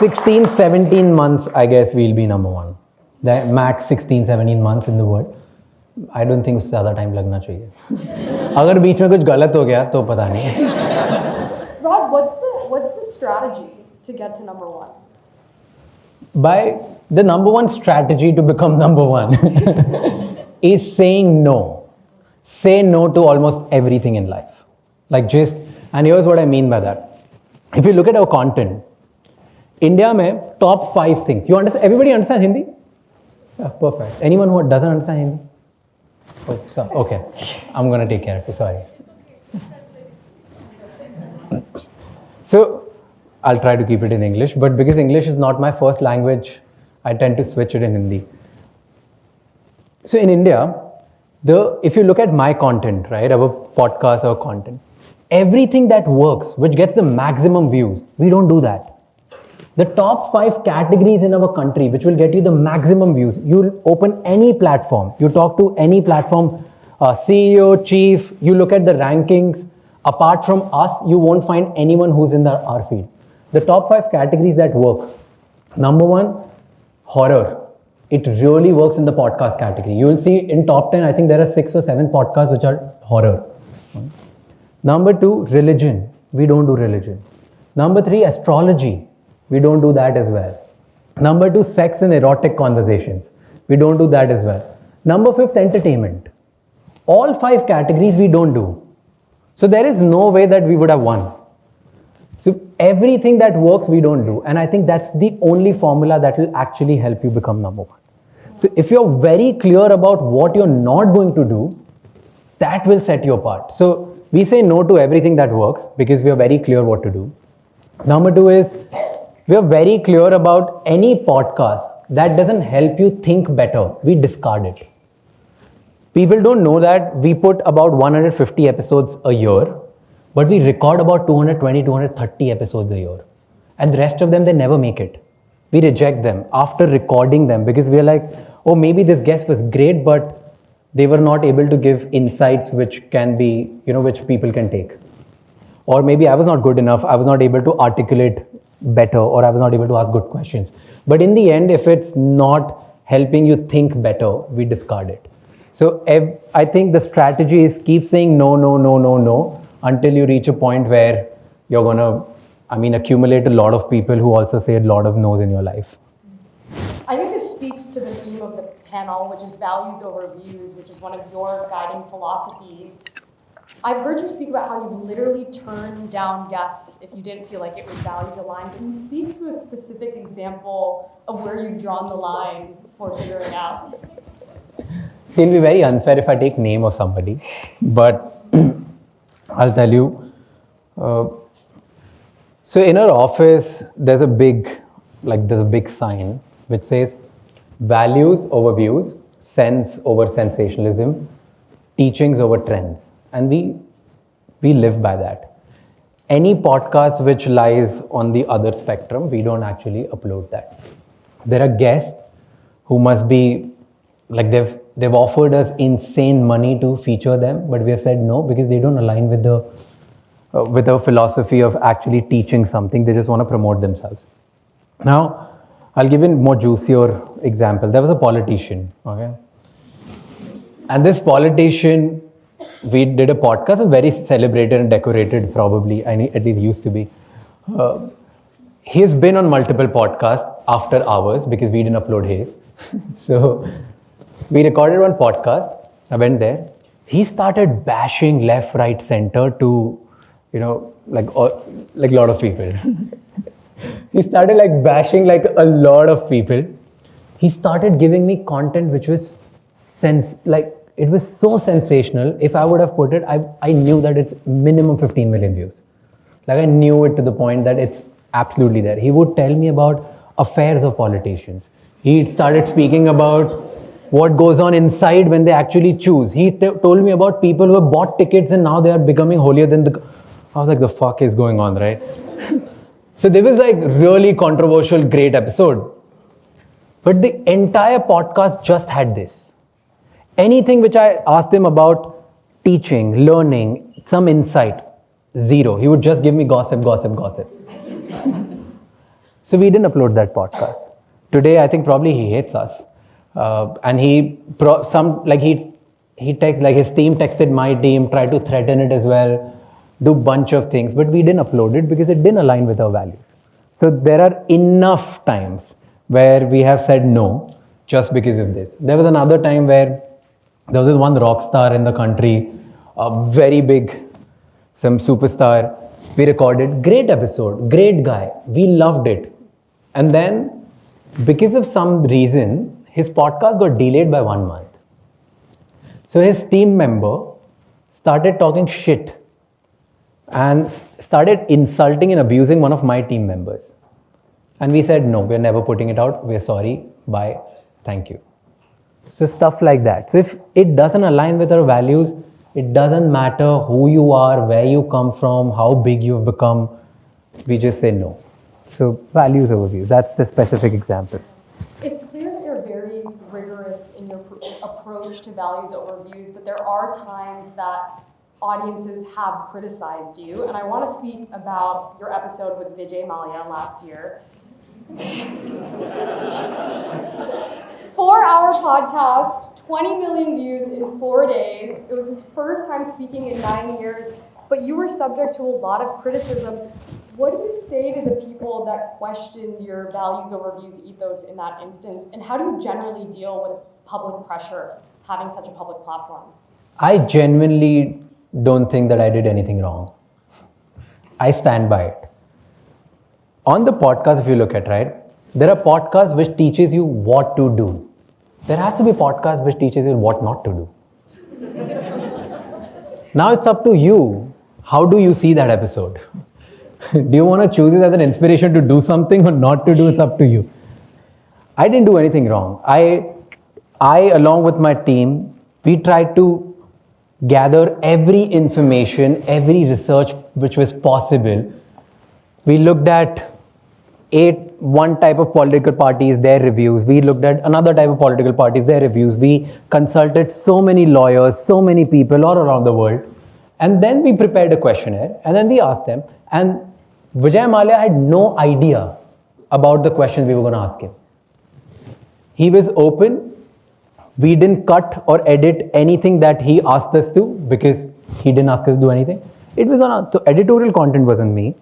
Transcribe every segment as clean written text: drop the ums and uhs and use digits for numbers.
16, 17 months, I guess we'll be number one. The max 16, 17 months in the world. I don't think उससे ज़्यादा time लगना चाहिए. अगर बीच में कुछ गलत हो गया तो पता नहीं. Rod, what's the strategy to get to number one? By the number one strategy to become number one is saying no. Say no to almost everything in life. And here's what I mean by that. If you look at our content, India mein top 5 things. You understand? Everybody understand Hindi? Yeah, perfect. Anyone who doesn't understand Hindi? Oh, so, okay. I'm going to take care of it. Sorry. So, I'll try to keep it in English, but because English is not my first language, I tend to switch it in Hindi. So, in India, if you look at my content, right, our podcast, our content, everything that works, which gets the maximum views, we don't do that. The top 5 categories in our country, which will get you the maximum views, you'll open any platform, you talk to any platform, CEO, chief, you look at the rankings, apart from us, you won't find anyone who's in our field. The top 5 categories that work. Number 1, horror. It really works in the podcast category. You will see in top 10, I think there are 6 or 7 podcasts which are horror. Number 2, religion. We don't do religion. Number 3, astrology. We don't do that as well. Number 2, sex and erotic conversations. We don't do that as well. Number 5, entertainment. All 5 categories we don't do. So there is no way that we would have won. So everything that works we don't do. And I think that's the only formula that will actually help you become number one. So if you're very clear about what you're not going to do, that will set you apart. So we say no to everything that works because we are very clear what to do. Number 2 is we are very clear about any podcast that doesn't help you think better. We discard it. People don't know that we put about 150 episodes a year, but we record about 220, 230 episodes a year. And the rest of them, they never make it. We reject them after recording them because we are like, oh, maybe this guest was great, but they were not able to give insights which can be, which people can take. Or maybe I was not good enough. I was not able to articulate better, or I was not able to ask good questions. But in the end, if it's not helping you think better, we discard it. So I think the strategy is keep saying no, no, no, no, no, until you reach a point where you're going to, accumulate a lot of people who also say a lot of no's in your life. I think this speaks to the theme of the panel, which is values over views, which is one of your guiding philosophies. I've heard you speak about how you literally turned down guests if you didn't feel like it was values aligned. Can you speak to a specific example of where you've drawn the line for figuring out? It'll be very unfair if I take name of somebody, but I'll tell you. So in our office, there's a big sign which says values over views, sense over sensationalism, teachings over trends. And we live by that. Any podcast which lies on the other spectrum, we don't actually upload that. There are guests who must be, they've offered us insane money to feature them, but we have said no because they don't align with the philosophy of actually teaching something. They just want to promote themselves. Now, I'll give you a more juicier example. There was a politician, okay? And this politician, we did a podcast, very celebrated and decorated, probably, at least used to be. He's been on multiple podcasts after ours because we didn't upload his. So we recorded one podcast. I went there. He started bashing left, right, center to, like a lot of people. He started bashing a lot of people. He started giving me content which was it was so sensational. If I would have put it, I knew that it's minimum 15 million views. I knew it to the point that it's absolutely there. He would tell me about affairs of politicians. He started speaking about what goes on inside when they actually choose. He told me about people who have bought tickets and now they are becoming holier than I was like, the fuck is going on, right? So there was really controversial, great episode. But the entire podcast just had this. Anything which I asked him about teaching, learning, some insight, zero. He would just give me gossip. So we didn't upload that podcast. Today, I think probably he hates us, and he text, like his team texted my team, tried to threaten it as well, do bunch of things, but we didn't upload it because it didn't align with our values. So there are enough times where we have said no just because of this. There was another time where there was this one rock star in the country, a very big, some superstar. We recorded, great episode, great guy. We loved it. And then, because of some reason, his podcast got delayed by 1 month. So his team member started talking shit and started insulting and abusing one of my team members. And we said, no, we're never putting it out. We're sorry. Bye. Thank you. So stuff like that. So if it doesn't align with our values, it doesn't matter who you are, where you come from, how big you've become. We just say no. So values overview. That's the specific example. It's clear that you're very rigorous in your approach to values over views, but there are times that audiences have criticized you. And I want to speak about your episode with Vijay Mallya last year. 4-hour podcast, 20 million views in 4 days. It was his first time speaking in 9 years, but you were subject to a lot of criticism. What do you say to the people that question your values over views ethos in that instance? And how do you generally deal with public pressure, having such a public platform? I genuinely don't think that I did anything wrong. I stand by it. On the podcast, if you look at, right, there are podcasts which teaches you what to do. There has to be podcasts which teaches you what not to do. Now it's up to you. How do you see that episode? Do you want to choose it as an inspiration to do something or not to do? It's up to you. I didn't do anything wrong. I along with my team, we tried to gather every information, every research which was possible. We looked at one type of political parties, their reviews. We looked at another type of political parties, their reviews. We consulted so many lawyers, so many people all around the world. And then we prepared a questionnaire and then we asked them. And Vijay Mallya had no idea about the questions we were going to ask him. He was open. We didn't cut or edit anything that he asked us to because he didn't ask us to do anything. It was on so editorial content wasn't me.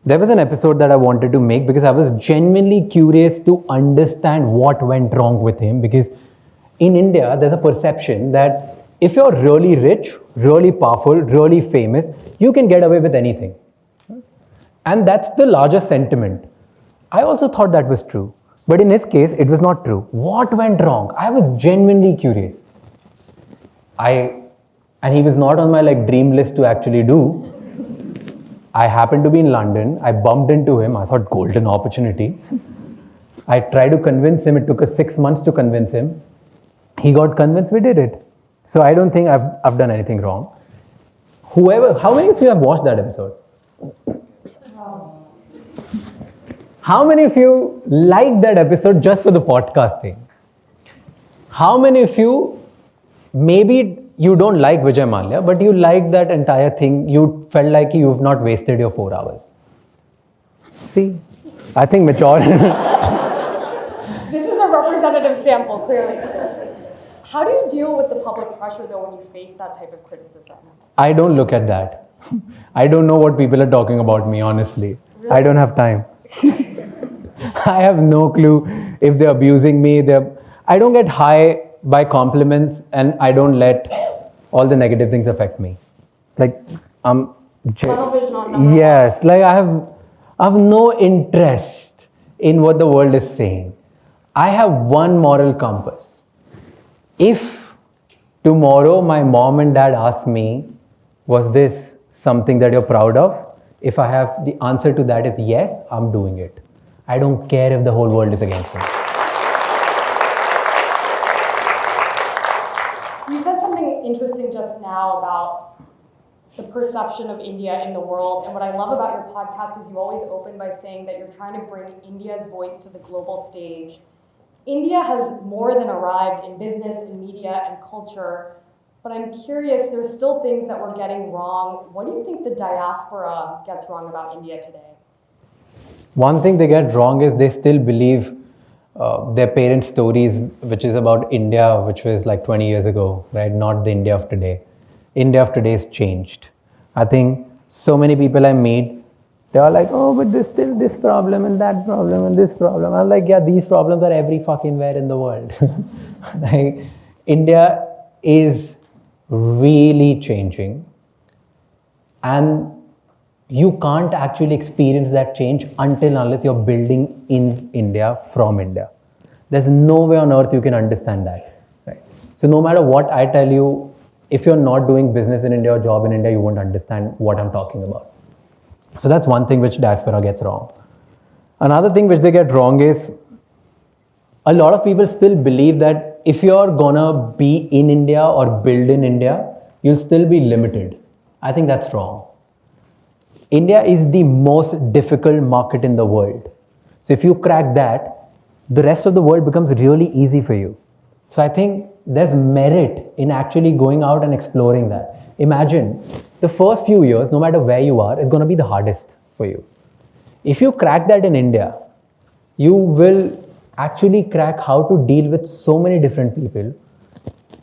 There was an episode that I wanted to make because I was genuinely curious to understand what went wrong with him, because in India, there's a perception that if you're really rich, really powerful, really famous, you can get away with anything. And that's the larger sentiment. I also thought that was true. But in his case, it was not true. What went wrong? I was genuinely curious. And he was not on my dream list to actually do. I happened to be in London. I bumped into him. I thought, golden opportunity. I tried to convince him. It took us 6 months to convince him. He got convinced, we did it. So I don't think I've done anything wrong. How many of you have watched that episode? How many of you liked that episode just for the podcasting? How many of you, maybe you don't like Vijay Mallya, but you liked that entire thing, you felt like you've not wasted your 4 hours? See, I think majority. This is a representative sample, clearly. How do you deal with the public pressure, though, when you face that type of criticism? I don't look at that. I don't know what people are talking about me, honestly. Really? I don't have time. I have no clue if they're abusing me. I don't get high by compliments, and I don't let all the negative things affect me. Tunnel vision on number yes, one. I have no interest in what the world is saying. I have one moral compass. If tomorrow my mom and dad ask me, was this something that you're proud of? If I have the answer to that is yes, I'm doing it. I don't care if the whole world is against me. You said something interesting just now about the perception of India in the world. And what I love about your podcast is you always open by saying that you're trying to bring India's voice to the global stage. India has more than arrived in business and media and culture. But I'm curious, there's still things that we're getting wrong. What do you think the diaspora gets wrong about India today? One thing they get wrong is they still believe their parents' stories, which is about India, which was like 20 years ago, right? Not the India of today. India of today has changed. I think so many people I meet, they are like, oh, but there's still this problem and that problem and this problem. I'm like, yeah, these problems are every fucking where in the world. Like, India is really changing, and you can't actually experience that change until unless you're building in India from India. There's no way on earth you can understand that. Right? So no matter what I tell you, if you're not doing business in India or job in India, you won't understand what I'm talking about. So that's one thing which diaspora gets wrong. Another thing which they get wrong is a lot of people still believe that if you're gonna be in India or build in India, you'll still be limited. I think that's wrong. India is the most difficult market in the world. So if you crack that, the rest of the world becomes really easy for you. So I think there's merit in actually going out and exploring that. Imagine the first few years, no matter where you are, it's going to be the hardest for you. If you crack that in India, you will actually crack how to deal with so many different people,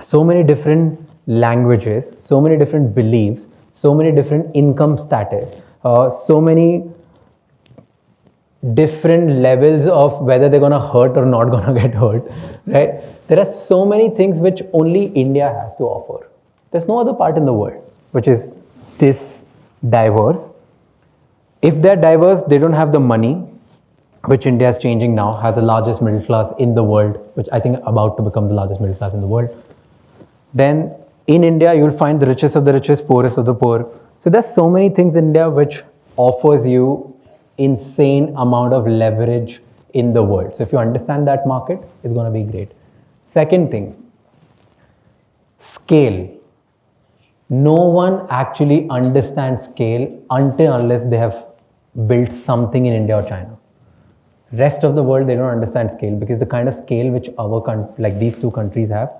so many different languages, so many different beliefs, so many different income status, so many different levels of whether they're going to hurt or not going to get hurt, right? There are so many things which only India has to offer. There's no other part in the world which is this diverse. If they're diverse, they don't have the money, which India is changing now, has the largest middle class in the world, which I think about to become the largest middle class in the world. Then in India, you'll find the richest of the richest, poorest of the poor. So there's so many things in India which offers you insane amount of leverage in the world. So if you understand that market, it's going to be great. Second thing, scale. No one actually understands scale until unless they have built something in India or China. Rest of the world, they don't understand scale because the kind of scale which like these two countries have,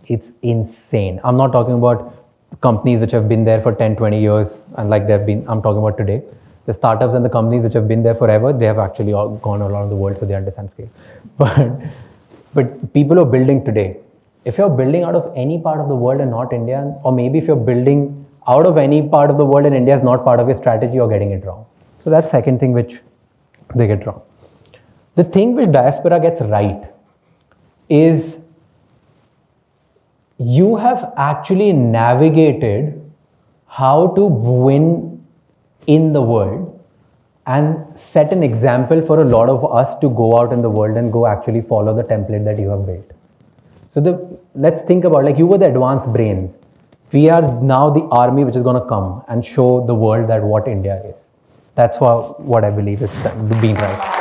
it's insane. I'm not talking about companies which have been there for 10, 20 years and like I'm talking about today. The startups and the companies which have been there forever, they have actually all gone around the world, so they understand scale. But people who are building today, if you're building out of any part of the world and not India, or maybe if you're building out of any part of the world and India is not part of your strategy, you're getting it wrong. So that's the second thing which they get wrong. The thing which diaspora gets right is you have actually navigated how to win in the world and set an example for a lot of us to go out in the world and go actually follow the template that you have built. So let's think about, like, you were the advanced brains. We are now the army which is going to come and show the world that what India is. That's what I believe is being right.